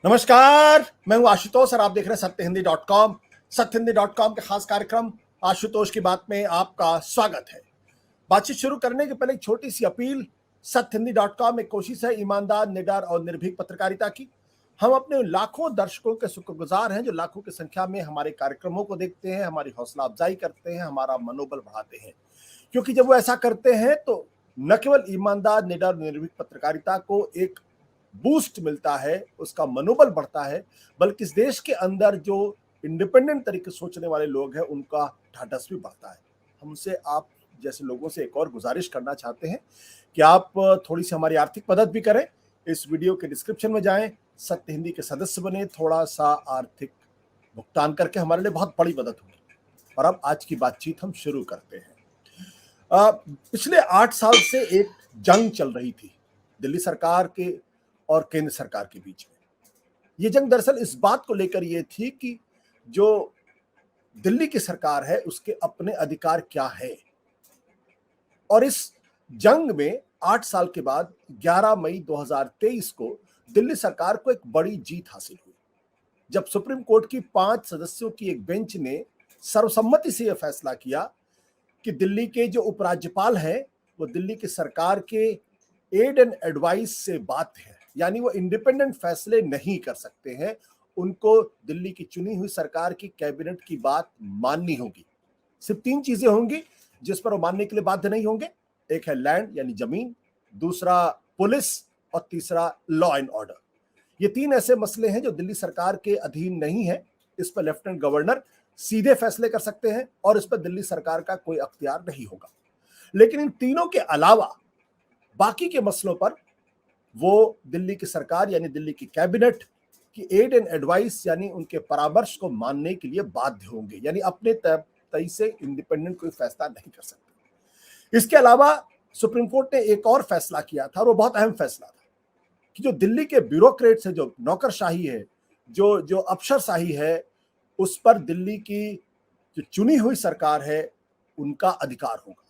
नमस्कार, मैं हूं आशुतोष और आप देख रहे हैं सत्यहिंदी.com। सत्यहिंदी.com के खास कार्यक्रम आशुतोष की बात में आपका स्वागत है। बातचीत शुरू करने के पहले एक छोटी सी अपील। सत्यहिंदी.com एक कोशिश है ईमानदार, निडर और निर्भीक पत्रकारिता की। हम अपने उन लाखों दर्शकों के शुक्रगुजार हैं जो लाखों की संख्या में हमारे कार्यक्रमों को देखते हैं, हमारी हौसला अफजाई करते हैं, हमारा मनोबल बढ़ाते हैं। क्योंकि जब वो ऐसा करते हैं तो न केवल ईमानदार, निडर, निर्भीक पत्रकारिता को एक बूस्ट मिलता है, उसका मनोबल बढ़ता है, बल्कि इस देश के अंदर जो इंडिपेंडेंट तरीके से सोचने वाले लोग हैं उनका ढाढ़स भी बढ़ता है। हमसे, आप जैसे लोगों से एक और गुजारिश करना चाहते हैं कि आप थोड़ी सी हमारी आर्थिक मदद भी करें। इस वीडियो के डिस्क्रिप्शन में जाएं, सत्य हिंदी के सदस्य बने, थोड़ा सा आर्थिक भुगतान करके हमारे लिए बहुत बड़ी मदद होगी। और अब आज की बातचीत हम शुरू करते हैं। पिछले 8 साल से एक जंग चल रही थी दिल्ली सरकार के और केंद्र सरकार के बीच में। ये जंग दरअसल इस बात को लेकर ये थी कि जो दिल्ली की सरकार है उसके अपने अधिकार क्या है। और इस जंग में 8 साल के बाद 11 मई 2023 को दिल्ली सरकार को एक बड़ी जीत हासिल हुई, जब सुप्रीम कोर्ट की 5 सदस्यों की एक बेंच ने सर्वसम्मति से यह फैसला किया कि दिल्ली के जो उपराज्यपाल हैं वो दिल्ली की सरकार के एड एंड एडवाइस से बात है, यानी वो इंडिपेंडेंट फैसले नहीं कर सकते हैं। उनको दिल्ली की चुनी हुई सरकार की कैबिनेट की बात माननी होगी। सिर्फ 3 चीजें होंगी जिस पर वो मानने के लिए बाध्य नहीं होंगे। एक है लैंड यानी जमीन, दूसरा पुलिस और तीसरा लॉ एंड ऑर्डर। ये 3 ऐसे मसले हैं जो दिल्ली सरकार के अधीन नहीं है। इस पर लेफ्टिनेंट गवर्नर सीधे फैसले कर सकते हैं और इस पर दिल्ली सरकार का कोई अख्तियार नहीं होगा। लेकिन इन तीनों के अलावा बाकी के मसलों पर वो दिल्ली की सरकार यानी दिल्ली की कैबिनेट की एड एंड एडवाइस यानी उनके परामर्श को मानने के लिए बाध्य होंगे, यानी अपने तय से इंडिपेंडेंट कोई फैसला नहीं कर सकते। इसके अलावा सुप्रीम कोर्ट ने एक और फैसला किया था और वो बहुत अहम फैसला था कि जो दिल्ली के ब्यूरोक्रेट्स है, जो नौकरशाही है, जो अफसरशाही है, उस पर दिल्ली की जो चुनी हुई सरकार है उनका अधिकार होगा।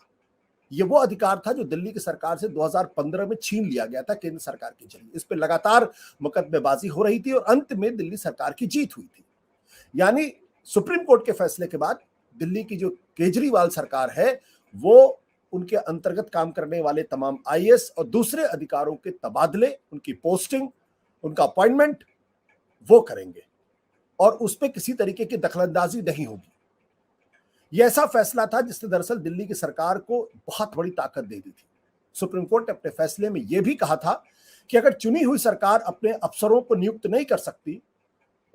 ये वो अधिकार था जो दिल्ली की सरकार से 2015 में छीन लिया गया था केंद्र सरकार के जरिए। इस पे लगातार मुकदमेबाजी हो रही थी और अंत में दिल्ली सरकार की जीत हुई थी। यानी सुप्रीम कोर्ट के फैसले के बाद दिल्ली की जो केजरीवाल सरकार है वो उनके अंतर्गत काम करने वाले तमाम आईएएस और दूसरे अधिकारों के तबादले, उनकी पोस्टिंग, उनका अपॉइंटमेंट वो करेंगे और उस पर किसी तरीके की दखलंदाजी नहीं होगी। यह ऐसा फैसला था जिसने दरअसल दिल्ली की सरकार को बहुत बड़ी ताकत दे दी थी। सुप्रीम कोर्ट ने अपने फैसले में यह भी कहा था कि अगर चुनी हुई सरकार अपने अफसरों को नियुक्त नहीं कर सकती,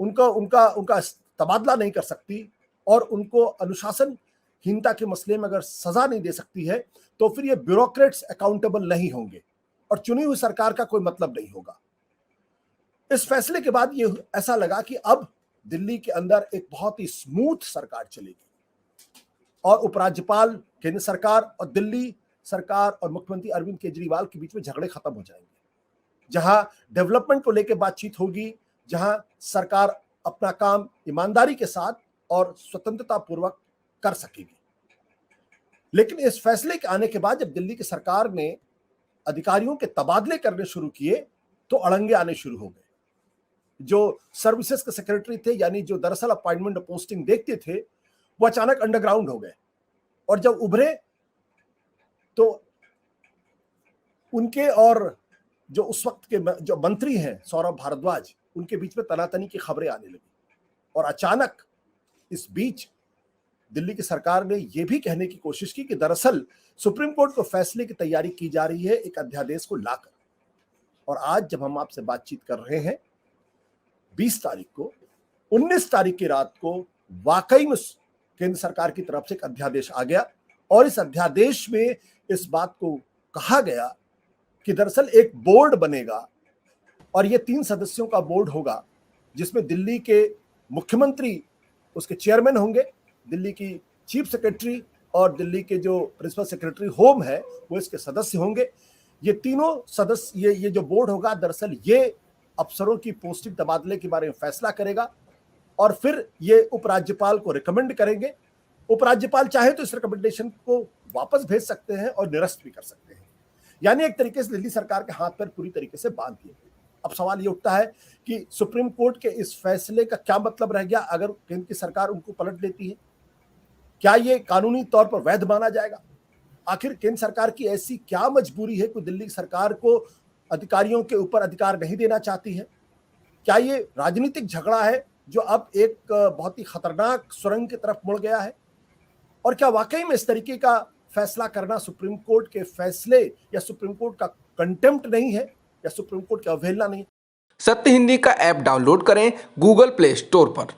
उनका उनका उनका तबादला नहीं कर सकती और उनको अनुशासनहीनता के मसले में अगर सजा नहीं दे सकती है तो फिर ये ब्यूरोक्रेट्स अकाउंटेबल नहीं होंगे और चुनी हुई सरकार का कोई मतलब नहीं होगा। इस फैसले के बाद ये ऐसा लगा कि अब दिल्ली के अंदर एक बहुत ही स्मूथ सरकार चलेगी और उपराज्यपाल, केंद्र सरकार और दिल्ली सरकार और मुख्यमंत्री अरविंद केजरीवाल के बीच में झगड़े खत्म हो जाएंगे। जहां डेवलपमेंट को लेकर बातचीत होगी, जहां सरकार अपना काम ईमानदारी के साथ और स्वतंत्रता पूर्वक कर सकेगी। लेकिन इस फैसले के आने के बाद जब दिल्ली की सरकार ने अधिकारियों के तबादले करने शुरू किए तो अड़ंगे आने शुरू हो गए। जो सर्विसेज के सेक्रेटरी थे, यानी जो दरअसल अपॉइंटमेंट और पोस्टिंग देखते थे, वो अचानक अंडरग्राउंड हो गए और जब उभरे तो उनके और जो उस वक्त के जो मंत्री हैं सौरभ भारद्वाज, उनके बीच में तनातनी की खबरें आने लगी। और अचानक इस बीच दिल्ली की सरकार ने यह भी कहने की कोशिश की कि दरअसल सुप्रीम कोर्ट को फैसले की तैयारी की जा रही है एक अध्यादेश को लाकर। और आज जब हम आपसे बातचीत कर रहे हैं 20 तारीख को, 19 तारीख की रात को वाकई में केंद्र सरकार की तरफ से एक अध्यादेश आ गया और इस अध्यादेश में इस बात को कहा गया कि दरअसल एक बोर्ड बनेगा और ये 3 सदस्यों का बोर्ड होगा जिसमें दिल्ली के मुख्यमंत्री उसके चेयरमैन होंगे, दिल्ली की चीफ सेक्रेटरी और दिल्ली के जो प्रिंसिपल सेक्रेटरी होम है वो इसके सदस्य होंगे। ये तीनों सदस्य, ये जो बोर्ड होगा दरअसल ये अफसरों की पोस्टिंग तबादले के बारे में फैसला करेगा और फिर ये उपराज्यपाल को रिकमेंड करेंगे। उपराज्यपाल चाहे तो इस रिकमेंडेशन को वापस भेज सकते हैं और निरस्त भी कर सकते हैं। यानी एक तरीके से दिल्ली सरकार के हाथ पर पूरी तरीके से बांध दिए गए। अब सवाल ये उठता है कि सुप्रीम कोर्ट के इस फैसले का क्या मतलब रह गया अगर केंद्र की सरकार उनको पलट लेती है? क्या ये कानूनी तौर पर वैध माना जाएगा? आखिर केंद्र सरकार की ऐसी क्या मजबूरी है कि दिल्ली सरकार को अधिकारियों के ऊपर अधिकार नहीं देना चाहती है? क्या ये राजनीतिक झगड़ा है जो अब एक बहुत ही खतरनाक सुरंग की तरफ मुड़ गया है? और क्या वाकई में इस तरीके का फैसला करना सुप्रीम कोर्ट के फैसले या सुप्रीम कोर्ट का कंटेम्प्ट नहीं है या सुप्रीम कोर्ट की अवहेलना नहीं? सत्य हिंदी का ऐप डाउनलोड करें गूगल प्ले स्टोर पर।